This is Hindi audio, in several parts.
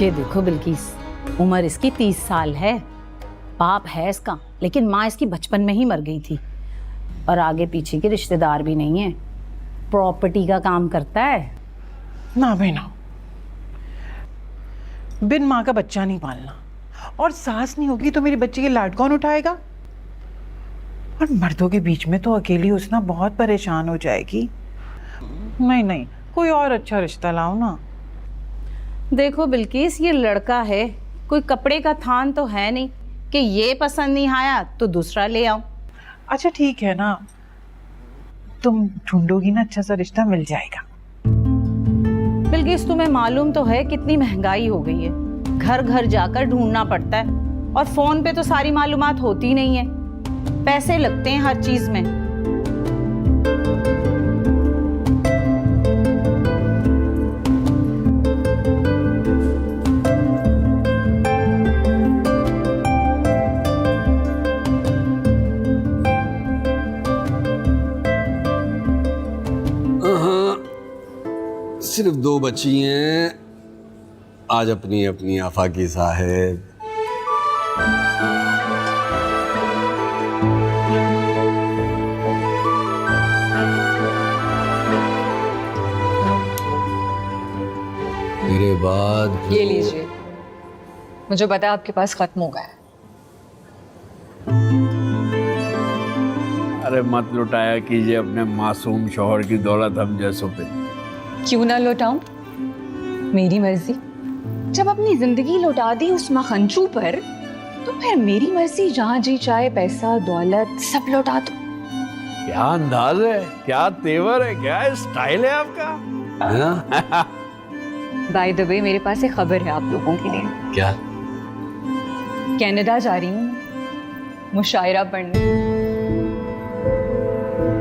ये देखो बिल्किस, उम्र इसकी 30 साल है, बाप है इसका, लेकिन माँ इसकी बचपन में ही मर गई थी और आगे पीछे के रिश्तेदार भी नहीं है। प्रॉपर्टी का काम करता है। ना बेना, बिन माँ का बच्चा नहीं पालना, और सास नहीं होगी तो मेरे बच्चे की लाड कौन उठाएगा? और मर्दों के बीच में तो अकेली उसना बहुत परेशान हो जाएगी। नहीं नहीं, कोई और अच्छा रिश्ता लाओ ना। देखो बिल्किस, ये लड़का है, कोई कपड़े का थान तो है नहीं कि ये पसंद नहीं आया तो दूसरा ले आओ। अच्छा ठीक है ना, तुम ढूंढोगी ना, अच्छा सा रिश्ता मिल जाएगा। बिल्किस, तुम्हें मालूम तो है कितनी महंगाई हो गई है, घर घर जाकर ढूंढना पड़ता है और फोन पे तो सारी मालूमात होती नहीं है, पैसे लगते हैं हर चीज में। सिर्फ 2 बची हैं आज अपनी अपनी आफाकी साहेब। मेरे बाद ये लीजिए, मुझे पता है आपके पास खत्म हो गया है। अरे मत लुटाया कीजिए अपने मासूम शौहर की दौलत हम जैसों पे। क्यों ना लौटाऊं, मेरी मर्जी। जब अपनी जिंदगी लौटा दी उस मखंचू पर, तो फिर मेरी मर्जी, जहां जी चाहे पैसा दौलत सब लौटा दो। क्या अंदाज है, क्या तेवर है, क्या स्टाइल है आपका। है ना? बाय द वे, मेरे पास एक खबर है आप लोगों के लिए। क्या? कनाडा जा रही हूँ मुशायरा पढ़ने।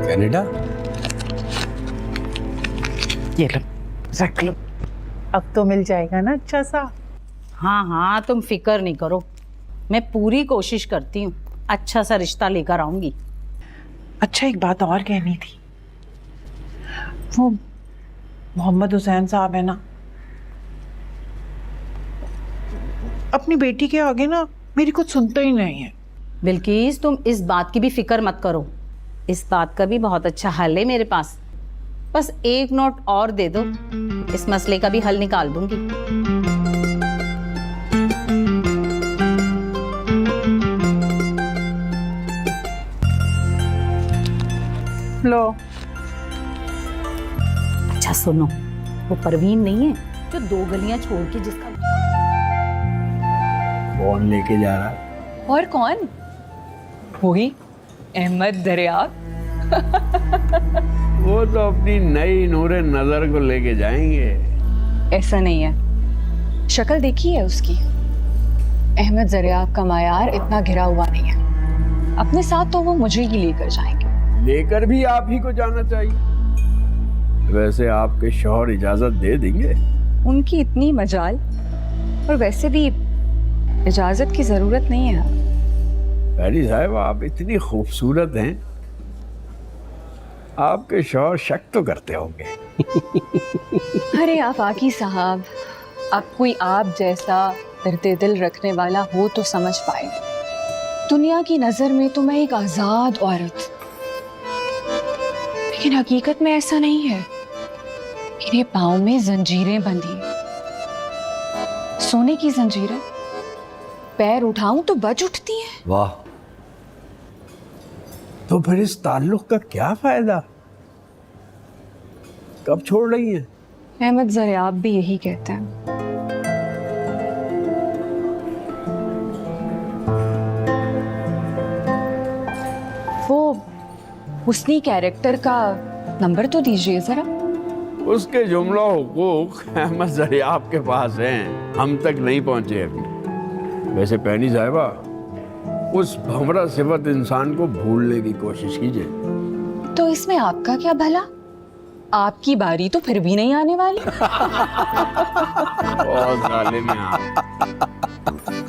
कनाडा? ये लो, रख लो, अब तो मिल जाएगा ना अच्छा सा। हाँ हाँ, तुम फिक्र नहीं करो, मैं पूरी कोशिश करती हूँ, अच्छा सा रिश्ता लेकर आऊंगी। अच्छा, एक बात और कहनी थी। वो मोहम्मद हुसैन साहब है ना, अपनी बेटी के आगे ना मेरी कुछ सुनता ही नहीं है। बिल्किस, तुम इस बात की भी फिक्र मत करो, इस बात का भी बहुत अच्छा हल है मेरे पास। बस एक नोट और दे दो, इस मसले का भी हल निकाल दूंगी। लो। अच्छा सुनो, वो परवीन नहीं है जो 2 गलियां छोड़ के जिसका कौन लेके जा रहा है? और कौन? वही अहमद दरियाब। वो तो अपनी नई नूरे नजर को लेके जाएंगे। ऐसा नहीं है, शक्ल देखी है उसकी। अहमद दरियाब का मायार इतना घिरा हुआ नहीं है। अपने साथ तो वो मुझे ही लेकर जाएंगे। लेकर भी आप ही को जाना चाहिए। वैसे आपके शौहर इजाजत दे देंगे? उनकी इतनी मजाल, और वैसे भी इजाजत की जरूरत नहीं है। पहली साहब, आप इतनी खूबसूरत हैं, आपके शौहर शक तो करते होंगे। अरे आफाकी साहब, अब कोई आप जैसा दर्द दिल रखने वाला हो तो समझ पाए। दुनिया की नजर में तो मैं एक आजाद औरत, लेकिन हकीकत में ऐसा नहीं है। मेरे पाँव में जंजीरें बंधी, सोने की जंजीरें। पैर उठाऊं तो बज उठती हैं। वाह, तो फिर इस ताल्लुक का क्या फायदा? कब छोड़ रही है? अहमद दरियाब भी यही कहते हैं। वो हुस्नी कैरेक्टर का नंबर तो दीजिए जरा। उसके जुमला हुकूक अहमद दरियाब के पास हैं, हम तक नहीं पहुंचे अभी। वैसे पहनी साहिबा, उस भंवरा सिफत इंसान को भूलने की कोशिश कीजिए। तो इसमें आपका क्या भला? आपकी बारी तो फिर भी नहीं आने वाली। बहुत जालिम हैं आप।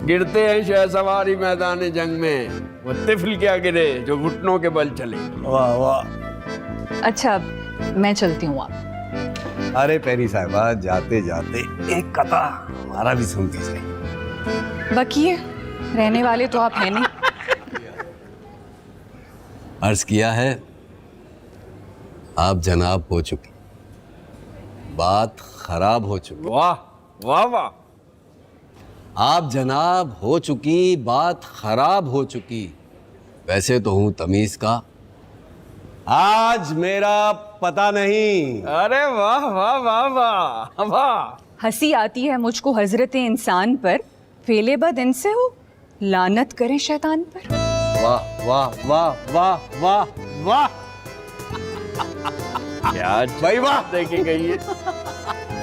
गिरते हैं शहसवारी मैदान जंग में, वो तिफल क्या गिरे जो घुटनों के बल चले। वाह वाह। अच्छा, मैं चलती हूँ। आप अरे पेरी साहिबा, जाते जाते एक कथा हमारा भी सुनती सही। बकिए, रहने वाले तो आप हैं नहीं। अर्ज किया है, आप जनाब हो चुकी, बात खराब हो चुकी। वाह वाह वाह। आप जनाब हो चुकी, बात खराब हो चुकी। वैसे तो हूं तमीज का, आज मेरा पता नहीं। अरे वाह वाह वाह वाह वाह। हंसी आती है मुझको हजरत इंसान पर, फेले बद इनसे हो, लानत करें शैतान पर। वाह वाह वाह वाह वाह वाह। क्या भाई वाह। देखी गई है।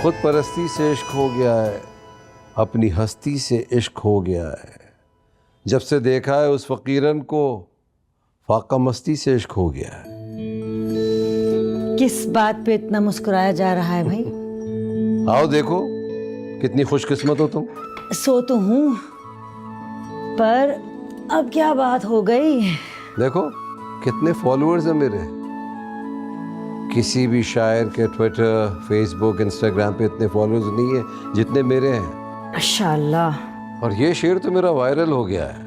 खुद परस्ती से इश्क हो गया है, अपनी हस्ती से इश्क हो गया है। जब से देखा है उस फकीरन को, फाका मस्ती से इश्क हो गया है। किस बात पे इतना मुस्कुराया जा रहा है भाई? आओ देखो, कितनी खुशकिस्मत हो तुम। सो तो हूँ, पर अब क्या बात हो गई? देखो कितने फॉलोअर्स हैं मेरे। किसी भी शायर के ट्विटर, फेसबुक, इंस्टाग्राम पे इतने फॉलोअर्स नहीं है जितने मेरे हैं। माशाल्लाह। और ये शेर तो मेरा वायरल हो गया है।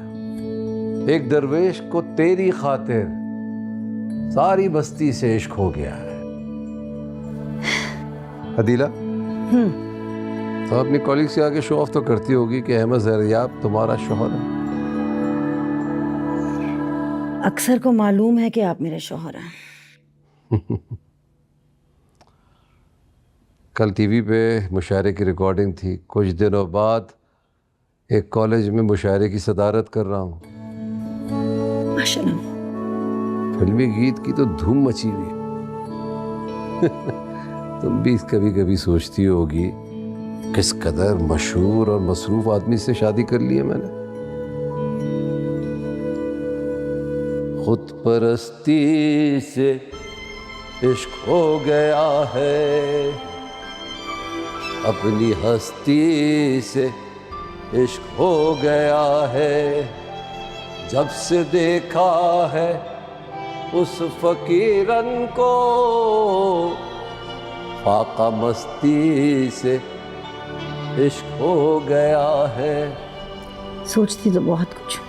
एक दरवेश को तेरी खातिर सारी बस्ती से इश्क हो गया है। अदीला, तो अपनी कॉलीग से आगे शो ऑफ तो करती होगी कि अहमद ज़रयाब तुम्हारा शौहर है। अक्सर को मालूम है कि आप मेरे शौहर हैं। कल टीवी पे मुशायरे की रिकॉर्डिंग थी। कुछ दिनों बाद एक कॉलेज में मुशायरे की सदारत कर रहा हूँ। माशाल्लाह। फिल्मी गीत की तो धूम मची हुई है। तुम भी कभी कभी सोचती होगी किस कदर मशहूर और मसरूफ आदमी से शादी कर ली है मैंने। खुद परस्ती से इश्क हो गया है, अपनी हस्ती से इश्क हो गया है। जब से देखा है उस फकीरन को, फाका मस्ती से इश्क हो गया है। सोचती तो बहुत कुछ।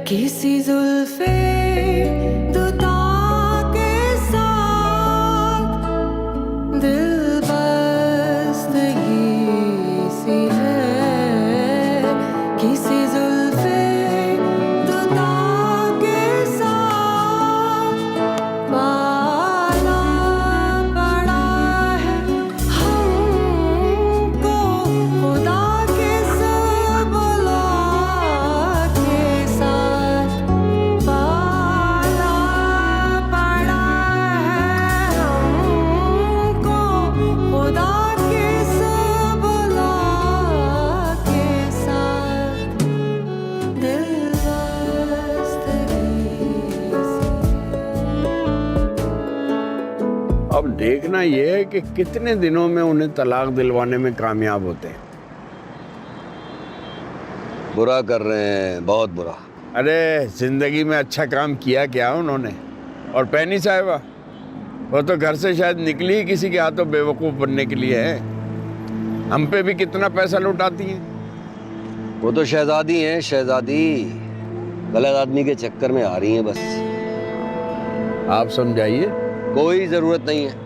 किसी जुल्फे दुता के साथ दिल बस्तगी सी है। किसी जुल्फे दुता के साथ पाला पड़ा है हमको खुदा के सबला के साथ। पाला पड़ा है हमको खुदा के सबला के साथ दिल बस्तगी अब देखना यह है कि कितने दिनों में उन्हें तलाक दिलवाने में कामयाब होते हैं। बुरा कर रहे हैं, बहुत बुरा। अरे जिंदगी में अच्छा काम किया क्या उन्होंने। और पैनी साहिबा, वो तो घर से शायद निकली ही किसी के हाथों बेवकूफ़ बनने के लिए है। हम पे भी कितना पैसा लुटाती हैं। वो तो शहजादी हैं, शहजादी। गलत आदमी के चक्कर में आ रही हैं बस। आप समझाइए। कोई जरूरत नहीं है।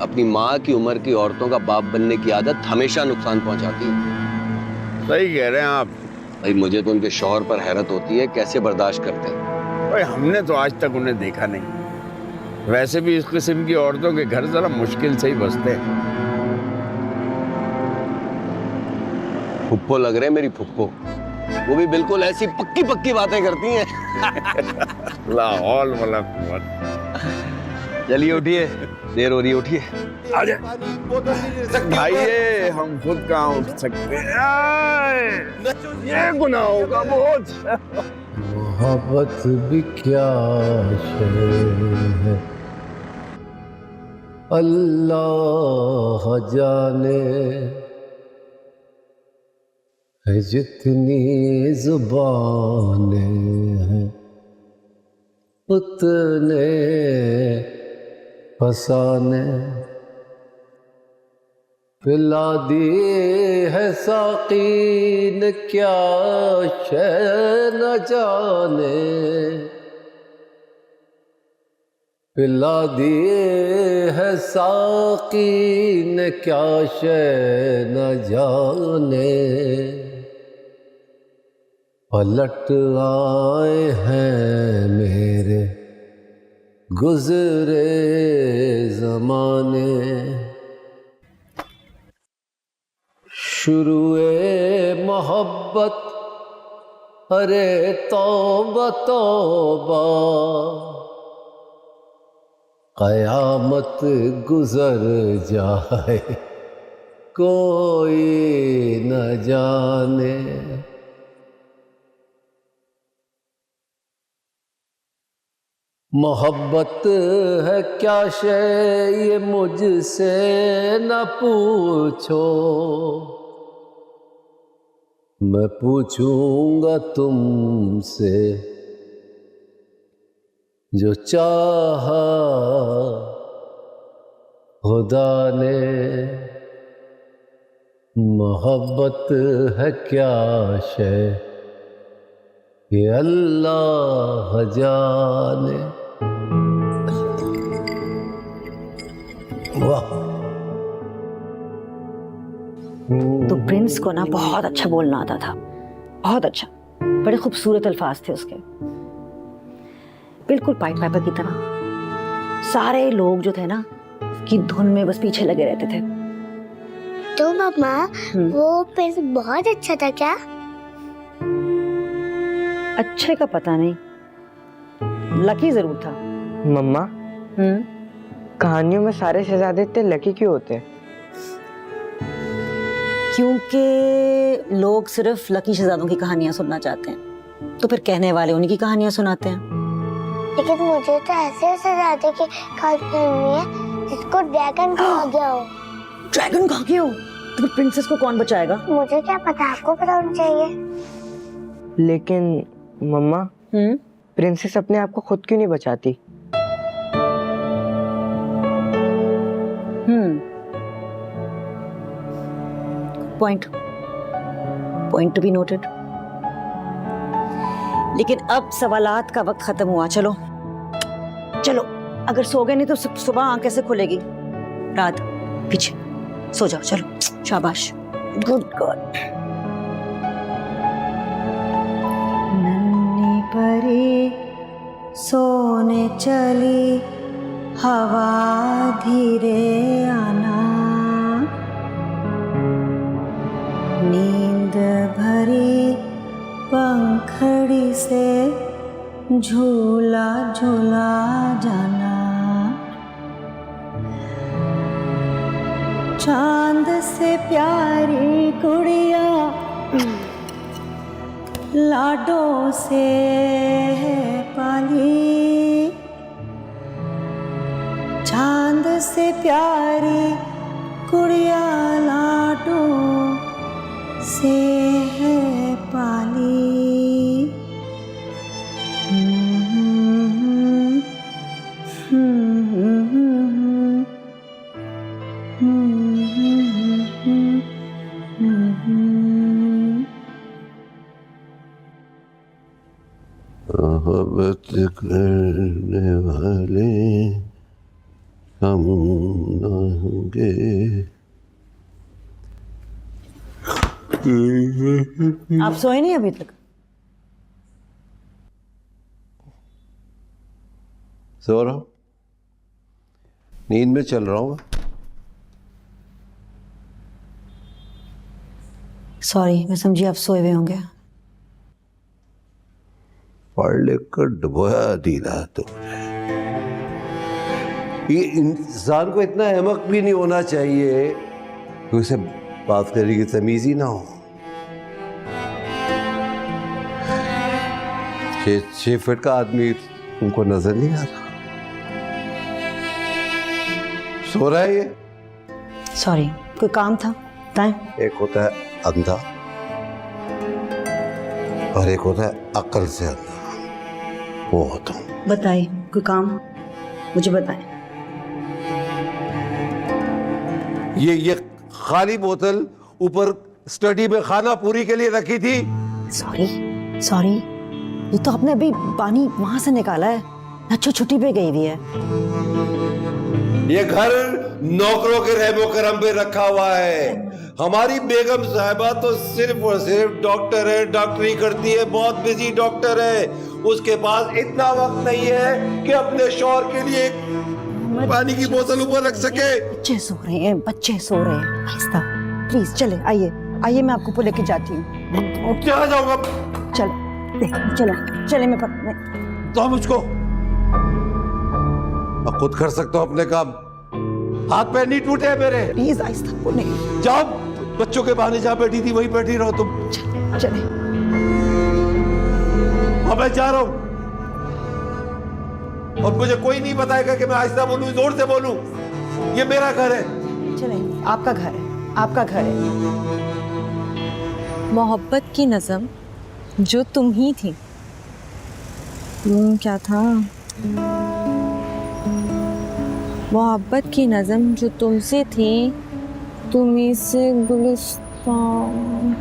अपनी माँ की उम्र की औरतों का बाप बनने की आदत हमेशा नुकसान पहुंचाती है। सही कह रहे हैं आप। भाई मुझे तो उनके शौहर पर हैरत होती है, कैसे बर्दाश्त करते हैं। भाई हमने तो आज तक उन्हें देखा नहीं। वैसे भी इस किस्म की औरतों के घर जरा मुश्किल से ही बसते हैं। फुप्पो लग रहे हैं मेरी फुप्पो, वो भी बिल्कुल ऐसी पक्की पक्की बातें करती हैं। लाहौल वाला कुआं। चलिए उठिए, देर हो रही है, उठिए। आ जाए भाई, हम खुद कहाँ उठ सकते हैं, ये गुनाहों का बोझ। मोहब्बत भी क्या शय है, अल्लाह जाने है जितनी जुबानें हैं उतने फसाने पिला दिए है साकी ने क्या शय न जाने, पिला दिए है साकी ने क्या शय न जाने, पलट आए हैं मेरे गुजरे जमाने, शुरुए मोहब्बत अरे तौबा तौबा, कयामत गुजर जाए कोई न जाने। मोहब्बत है क्या शय ये मुझसे न पूछो, मैं पूछूंगा तुमसे जो चाहा खुदा ने। मोहब्बत है क्या शय ये अल्लाह जाने। वाह, तो प्रिंस को ना बहुत अच्छा बोलना आता था, बहुत अच्छा, बड़े खूबसूरत अल्फाज थे उसके, बिल्कुल पाइट पाइपर की तरह। सारे लोग जो थे ना उसकी धुन में बस पीछे लगे रहते थे। तो मम्मा वो प्रिंस बहुत अच्छा था क्या? अच्छे का पता नहीं, लकी जरूर था। मम्मा, कहानियों में सारे शहजादे इतने लकी क्यों होते हैं? क्योंकि लोग सिर्फ लकी शहजादों की कहानियां सुनना चाहते हैं, तो फिर कहने वाले उन्हीं की कहानियां सुनाते हैं। लेकिन मुझे तो ऐसे शहजादे की कहानी सुननी है जिसको ड्रैगन खा गया हो। ड्रैगन खा गया हो तो फिर प्रिंसेस को कौन बचाएगा? मुझे क्या पता, आपको पता होना चाहिए। लेकिन मम्मा, प्रिंसेस अपने आप को खुद क्यों नहीं बचाती? Point to be noted. लेकिन अब सवालात का वक्त खत्म हुआ, चलो चलो, अगर सो गए नहीं तो सुबह आंख कैसे खुलेगी? रात पीछे सो जाओ, चलो शाबाश, गुड गॉड। नन्ही परी सोने चली, हवा धीरे आना, नींद भरी पंखड़ी से झूला झूला जाना, चांद से प्यारी गुड़िया लाडों से पाली, चांद से प्यारी गुड़िया लाडों से है पाली। मोहब्बत करने वाले हम न होंगे। आप सोए नहीं अभी तक? सो रहा हूँ, नींद में चल रहा हूँ। सॉरी, मैं समझी आप सोए हुए होंगे। पढ़ लिख कर डुबोया दीना तुमने। ये इंसान को इतना अहमक भी नहीं होना चाहिए कि उसे बात करने की तमीज ही ना हो। 6 फीट का आदमी तुमको नजर नहीं आ रहा? सो रहा है ये? सॉरी, कोई काम था बताएं। एक होता है अंधा और एक होता है अक्ल से अंधा। वो होता हूं। बताइए, कोई काम मुझे बताएं। ये खाली बोतल ऊपर स्टडी में खाना पूरी के लिए रखी थी। सॉरी, ये तो आपने अभी पानी वहां से निकाला है। अच्छा, छुट्टी पे गई हुई है। ये घर नौकरों के रहमो करम पे रखा हुआ है। हमारी बेगम साहिबा तो सिर्फ और सिर्फ डॉक्टर है, डॉक्टरी करती है, बहुत बिजी डॉक्टर है। उसके पास इतना वक्त नहीं है कि अपने शौहर के लिए पानी की बोतल ऊपर रख सके। बच्चे सो रहे हैं। आहिस्ता, प्लीज चले, आइए मैं आपको लेके जाती हूँ। क्या जाऊंगा? चले मैं तो मुझको मैं खुद कर सकता हूँ अपने काम। हाथ पैर नहीं टूटे मेरे। प्लीज आहिस्ता, नहीं। जाओ, बच्चों के बहाने जहाँ बैठी थी वहीं बैठी रहो तुम। चले। अब मैं जा रहा हूँ और मुझे कोई नहीं बताएगा कि मैं आहिस्ता बोलूं, जोर से बोलूं। ये मेरा घर है। चले, आपका घर है। मोहब्बत की नज़म जो तुम ही थी। क्या था? मोहब्बत की नज़म जो तुमसे थी, तुम्ही से गुलिस्तान।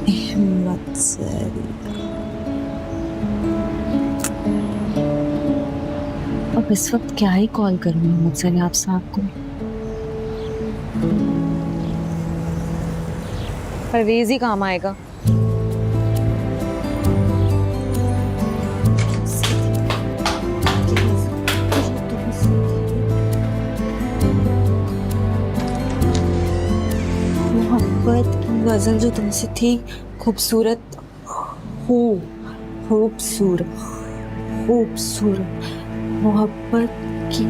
हिम्मत से अब इस वक्त क्या ही कॉल करूँ मोहम्मद सयाब साहब को। परवेज ही काम आएगा। मोहब्बत की गजल जो तुमसे थी, खूबसूरत मोहब्बत की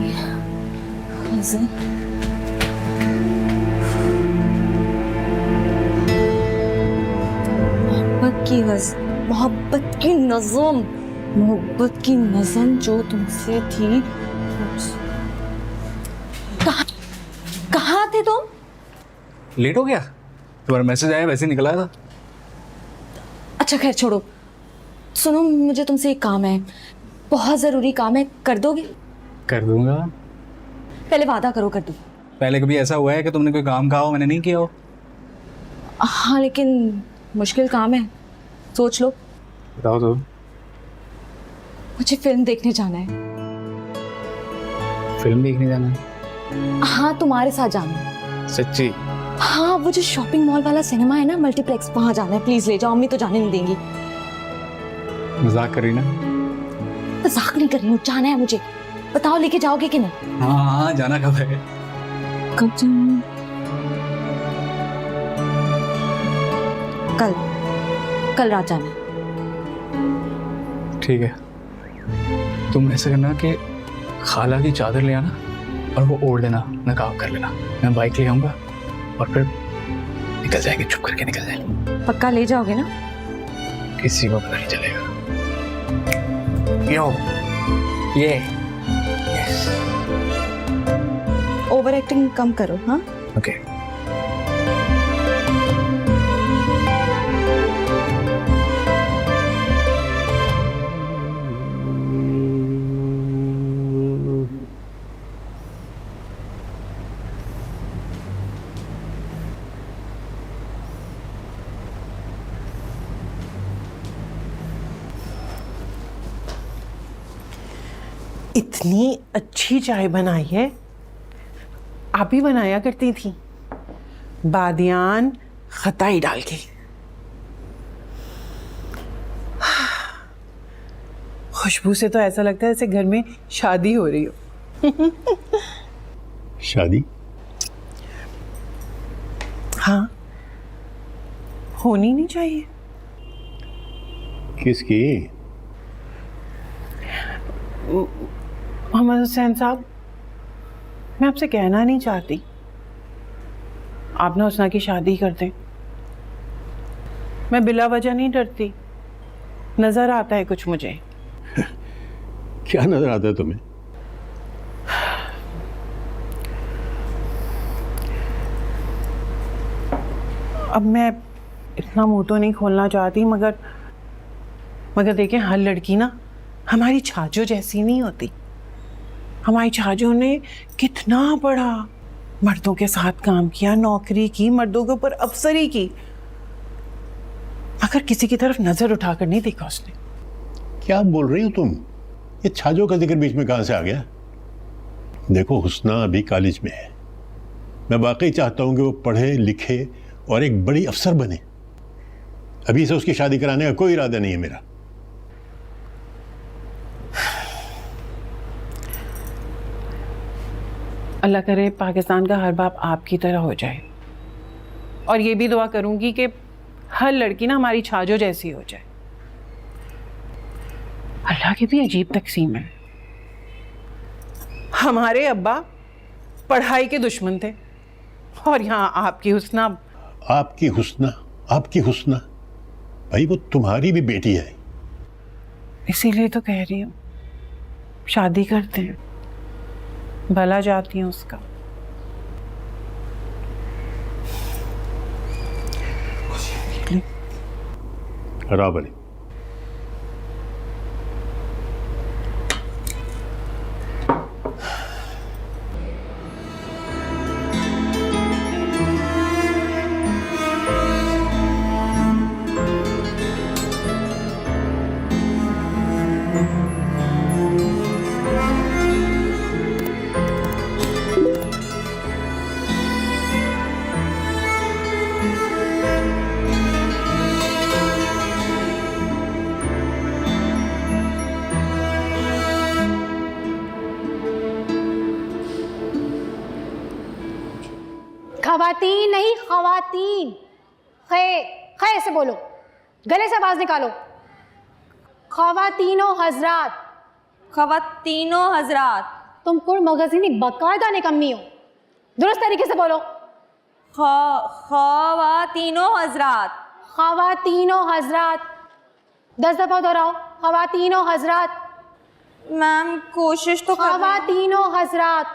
गजल। मोहब्बत की नज़म जो तुमसे थी। कहाँ थे तुम? लेट हो गया? तुम्हारा मैसेज आया, वैसे निकला था। अच्छा खैर छोड़ो, सुनो मुझे तुमसे एक काम है, बहुत ज़रूरी काम है, कर दोगे? कर दूंगा। पहले वादा करो कर दो। पहले कभी ऐसा हुआ है कि तुमने कोई काम कहा हो मैंने नहीं किया हो? हाँ लेकिन मुश्किल काम है, सोच लो। बताओ तो। मुझे फिल्म देखने जाना है। फिल्म देखने जाना है? हाँ तुम्हारे साथ जाना है। सच्ची? हाँ वो जो शॉपिंग मॉल वाला सिनेमा है ना, मल्टीप्लेक्स, वहाँ जाना है। प्लीज ले जाओ, अम्मी तो जाने नहीं देंगी। मजाक कर रही ना? मजाक नहीं कर रही हूँ, जाना है मुझे। बताओ लेके जाओगे कि नहीं? हाँ जाना कब है? कब जाना? कल रात जाना है। ठीक है, तुम ऐसे करना कि खाला की चादर ले आना और वो ओढ़ लेना, नकाब कर लेना। मैं बाइक ले आऊंगा और फिर निकल जाएंगे, चुप करके निकल जाएंगे। पक्का ले जाओगे ना? किसी को पता नहीं चलेगा। ये यस। ओवर एक्टिंग कम करो। हाँ ओके। इतनी अच्छी चाय बनाई है, आप ही बनाया करती थी। बादियान, खताई डाल के। खुशबू से तो ऐसा लगता है जैसे घर में शादी हो रही हो। शादी? हाँ, होनी नहीं चाहिए। किसकी? मोहम्मद हुसैन साहब, मैं आपसे कहना नहीं चाहती, आप ना हुस्ना की शादी कर दें। मैं बिला वजह नहीं डरती, नजर आता है कुछ मुझे। क्या नजर आता है तुम्हें? अब मैं इतना मुंह तो नहीं खोलना चाहती, मगर देखें, हर लड़की ना हमारी छाजो जैसी नहीं होती। हमारी छाजो ने कितना बड़ा मर्दों के साथ काम किया, नौकरी की, मर्दों के ऊपर अफसरी की, मगर किसी की तरफ नजर उठाकर नहीं देखा उसने। क्या बोल रही हो तुम? ये छाजों का जिक्र बीच में कहां से आ गया? देखो, हुस्ना अभी कॉलेज में है। मैं वाकई चाहता हूं कि वो पढ़े लिखे और एक बड़ी अफसर बने। अभी से उसकी शादी कराने का कोई इरादा नहीं है मेरा। अल्लाह करे पाकिस्तान का हर बाप आपकी तरह हो जाए, और ये भी दुआ करूंगी कि हर लड़की ना हमारी छाजो जैसी हो जाए। अल्लाह की भी अजीब तकसीम है। हमारे अब्बा पढ़ाई के दुश्मन थे, और यहाँ आपकी हुस्ना। आपकी हुस्ना? आपकी हुस्ना? भाई, वो तुम्हारी भी बेटी है। इसीलिए तो कह रही हूँ, शादी करते हैं, भला जाती हूँ उसका। बराबर है। खवातीन नहीं, खवातीन। खे खे से बोलो, गले से आवाज निकालो। खवातीनो हजरात। खवातीनो हजरात। तुम मगज़ीनी बाकायदा निकम्मी हो, दुरुस्त तरीके से बोलो। खवातीनो हजरात। खवातीनो हजरात। 10 दफा दोहराओ, खवातीनो हजरात। मैम कोशिश तो खवातीनो हजरात।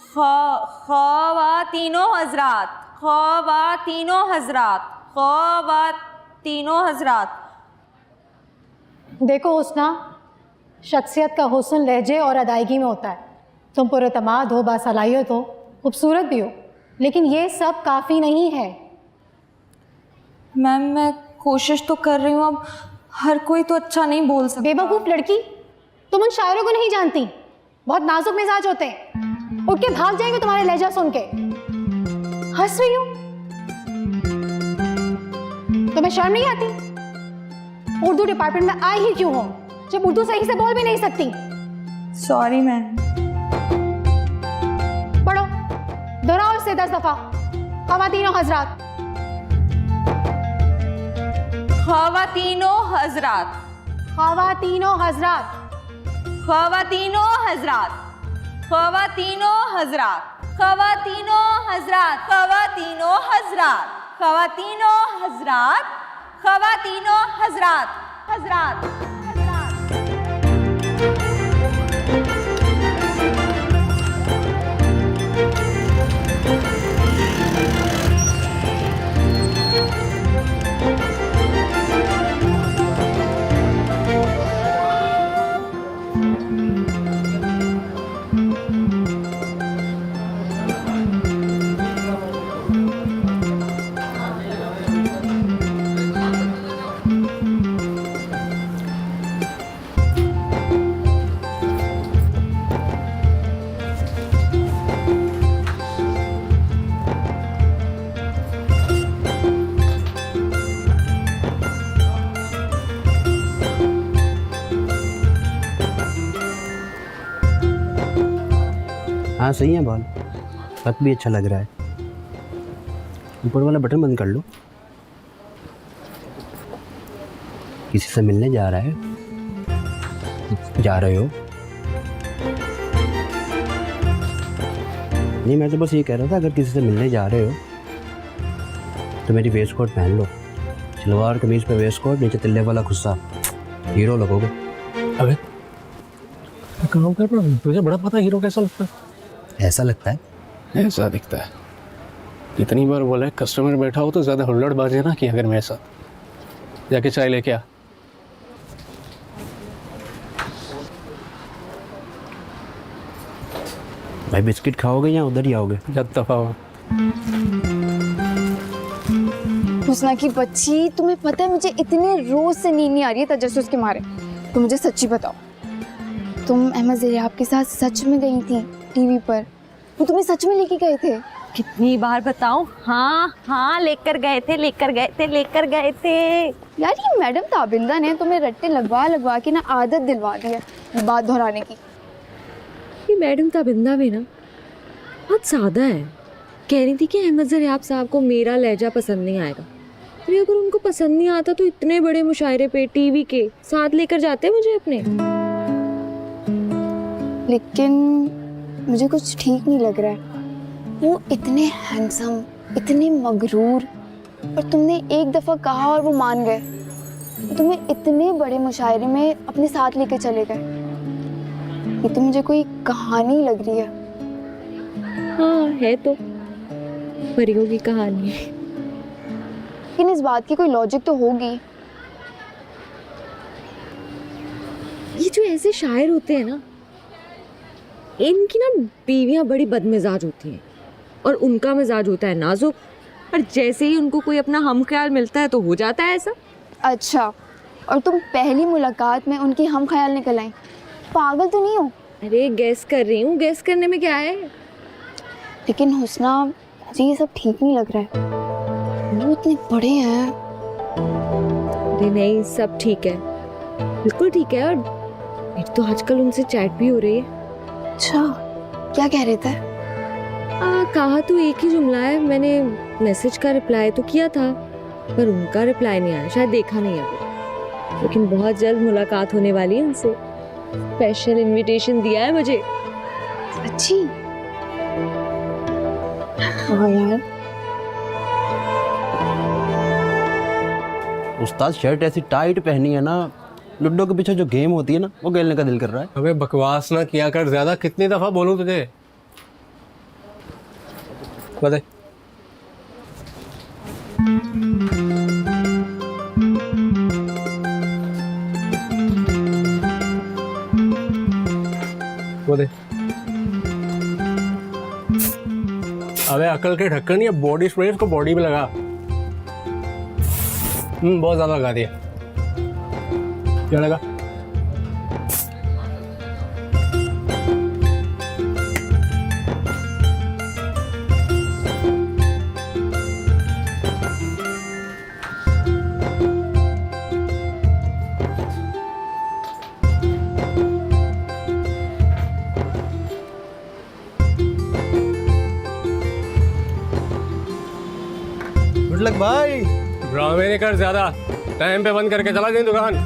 खवातीनो हजरात। खवातीनो हजरात। खवातीनो हजरात। देखो हुस्ना, शख्सियत का हुस्न लहजे और अदायगी में होता है। तुम पुरतमाद हो, बासलाहियत हो, खूबसूरत भी हो, लेकिन ये सब काफ़ी नहीं है। मैम मैं कोशिश तो कर रही हूँ, अब हर कोई तो अच्छा नहीं बोल सकता। बेवकूफ़ लड़की, तुम उन शायरों को नहीं जानती, बहुत नाजुक मिजाज होते हैं, उठ के भाग जाएंगे तुम्हारे लहजा सुन के। हंस रही हो? तुम्हें शर्म नहीं आती? उर्दू डिपार्टमेंट में आई ही क्यों हो जब उर्दू सही से बोल भी नहीं सकती? Sorry ma'am. पढ़ो, दोहराओ इसे 10 दफा। खवातीनो हजरात। खवातीनो हजरात। खवातीनो हजरात। खवातीनो हजरात। खवातीनो हजरात। खवातीनो हजरात। खवातीनो हजरात। खवातीनो हजरात। खवातीनो हजरात। हजरात। हाँ सही है बाल, कट भी अच्छा लग रहा है। ऊपर वाला बटन बंद कर लो। किसी से मिलने जा रहा है? जा रहे हो? नहीं, मैं तो बस ये कह रहा था अगर किसी से मिलने जा रहे हो तो मेरी वेस्ट कोट पहन लो। सलवार कमीज पे वेस्ट कोट, नीचे तिल्ले वाला खुस्सा, हीरो लगोगे। अबे काम कर रहा हूँ, तुझे बड़ा पता हीरो कैसा लगता है? ऐसा लगता है? ऐसा दिखता है। कितनी बार बोला है कस्टमर बैठा हो तो ज़्यादा हुल्लड़बाजी ना किया अगर मेरे साथ। जाके चाय लेके आ। भाई बिस्किट खाओगे या उधर ही आओगे? जब दफा हो। हुस्ना की बच्ची, तुम्हें पता है मुझे इतने रोज से नींद नहीं आ रही है तजस्सुस के मारे। तो मुझे सच्ची बताओ, तुम अहमद ज़रियाब के साथ सच में गई थी टीवी पर? वो तुम्हें सच में लेके गए थे? कितनी बार बताऊं? हाँ हाँ, लेकर गए थे। यार ये मैडम ताबिंदा ने तुम्हें रट्टे लगवा के ना आदत दिलवा दी है बात दोहराने की। ये मैडम ताबिंदा भी ना बहुत सादा है। कह रही थी कि अहमद ज़रियाब साहब को मेरा लहजा पसंद नहीं आएगा। अरे अगर उनको पसंद नहीं आता तो इतने बड़े मुशायरे पे टीवी के साथ लेकर जाते मुझे अपने। लेकिन मुझे कुछ ठीक नहीं लग रहा है। वो इतने हैंडसम, इतने मगरूर, और तुमने एक दफ़ा कहा और वो मान गए। तुम्हें इतने बड़े मुशायरे में अपने साथ लेके चले गए। ये तो मुझे कोई कहानी लग रही है। हाँ है तो, परियों की कहानी है। लेकिन इस बात की कोई लॉजिक तो होगी। ये जो ऐसे शायर होते हैं ना, इनकी ना बीवियां बड़ी बदमिजाज होती हैं और उनका मिजाज होता है नाजुक, और जैसे ही उनको कोई अपना हम ख्याल मिलता है तो हो जाता है ऐसा। अच्छा, और तुम पहली मुलाकात में उनकी हम ख्याल निकल आई? पागल तो नहीं हो? अरे गैस कर रही हूँ, गैस करने में क्या है। लेकिन हुस्ना, मुझे ये सब ठीक नहीं लग रहा है। वो इतने बड़े हैं। अरे नहीं, सब ठीक है, बिल्कुल ठीक है। और मेरी तो आजकल उनसे चैट भी हो रही है। अच्छा, क्या कह रहे थे? कहा तो एक ही जुमला है। मैंने मैसेज का रिप्लाई तो किया था पर उनका रिप्लाई नहीं आया, शायद देखा नहीं अभी। लेकिन बहुत जल्द मुलाकात होने वाली है उनसे। स्पेशल इनविटेशन दिया है मुझे। अच्छी? हाँ यार। उस्ताद शर्ट ऐसी टाइट पहनी है ना, लुड्डो के पीछे जो गेम होती है ना, वो खेलने का दिल कर रहा है। अबे बकवास ना किया कर ज्यादा। कितनी दफा बोलूं तुझे? बता। वो दे। अबे अकल के ढक्कन, ये बॉडी स्प्रे इसको बॉडी पे लगा। बहुत ज्यादा लगा दिया। क्या लगा? गुड लक भाई। ड्रामे नहीं कर ज्यादा, टाइम पे बंद करके चला जाए दुकान।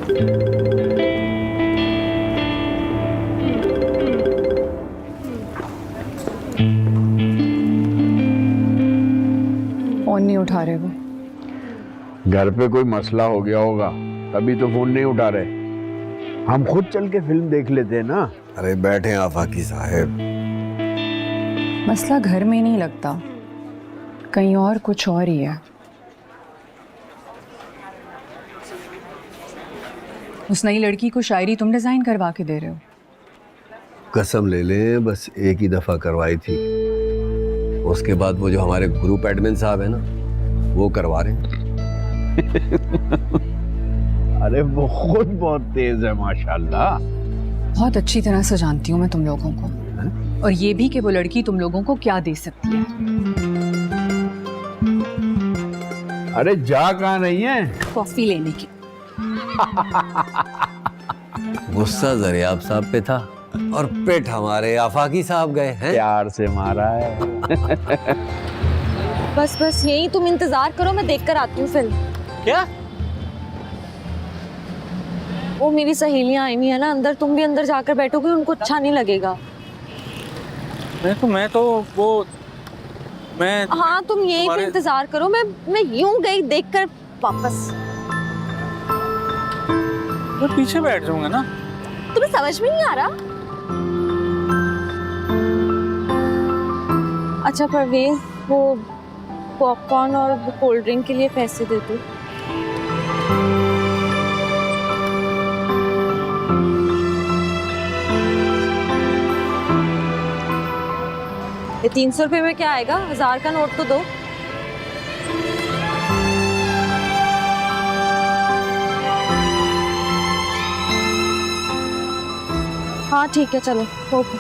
फोन नहीं उठा रहे वो। घर पे कोई मसला हो गया होगा, तभी तो फोन नहीं उठा रहे। हम खुद चल के फिल्म देख लेते हैं ना। अरे बैठे आफाकी साहब। मसला घर में नहीं लगता, कहीं और कुछ और ही है। उस नई लड़की को शायरी तुम डिजाइन करवा के दे रहे हो? कसम ले ले, बस एक ही दफा करवाई थी, उसके बाद वो जो हमारे ग्रुप एडमिन साहब है ना, वो करवा रहे हैं। अरे वो खुद बहुत तेज है माशाल्लाह। बहुत अच्छी तरह से जानती हूँ मैं तुम लोगों को, और ये भी कि वो लड़की तुम लोगों को क्या दे सकती है। अरे जा कहाँ नहीं है? कॉफी लेने की। गुस्सा जरियाब साहब पे था और पेट हमारे आफाकी साहब गए हैं। प्यार से मारा है। बस बस यही तुम इंतजार करो, मैं देख कर आती हूँ फिल्म। क्या? वो मेरी सहेलियां आई हुई है ना अंदर, तुम भी अंदर जाकर बैठोगे, उनको अच्छा नहीं लगेगा। मैं हाँ तुम यही पे इंतजार करो, मैं यूं गई देखकर वापस। मैं पीछे बैठ जाऊंगा ना। तुम्हें समझ में नहीं आ रहा? अच्छा परवेज, वो पॉपकॉर्न और कोल्ड ड्रिंक के लिए पैसे दे दो। ये 300 रुपए में क्या आएगा? 1000 का नोट तो दो। हाँ ठीक है, चलो ओके।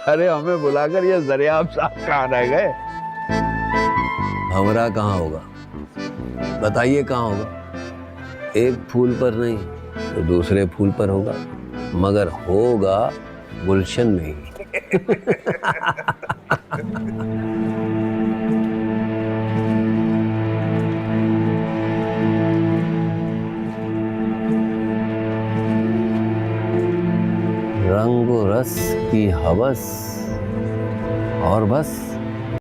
अरे हमें बुलाकर ये जरियाब साहब कहाँ रह गए? भंवरा कहाँ होगा बताइए, कहाँ होगा? एक फूल पर नहीं तो दूसरे फूल पर होगा, मगर होगा गुलशन में ही। रंग रस की हवस और बस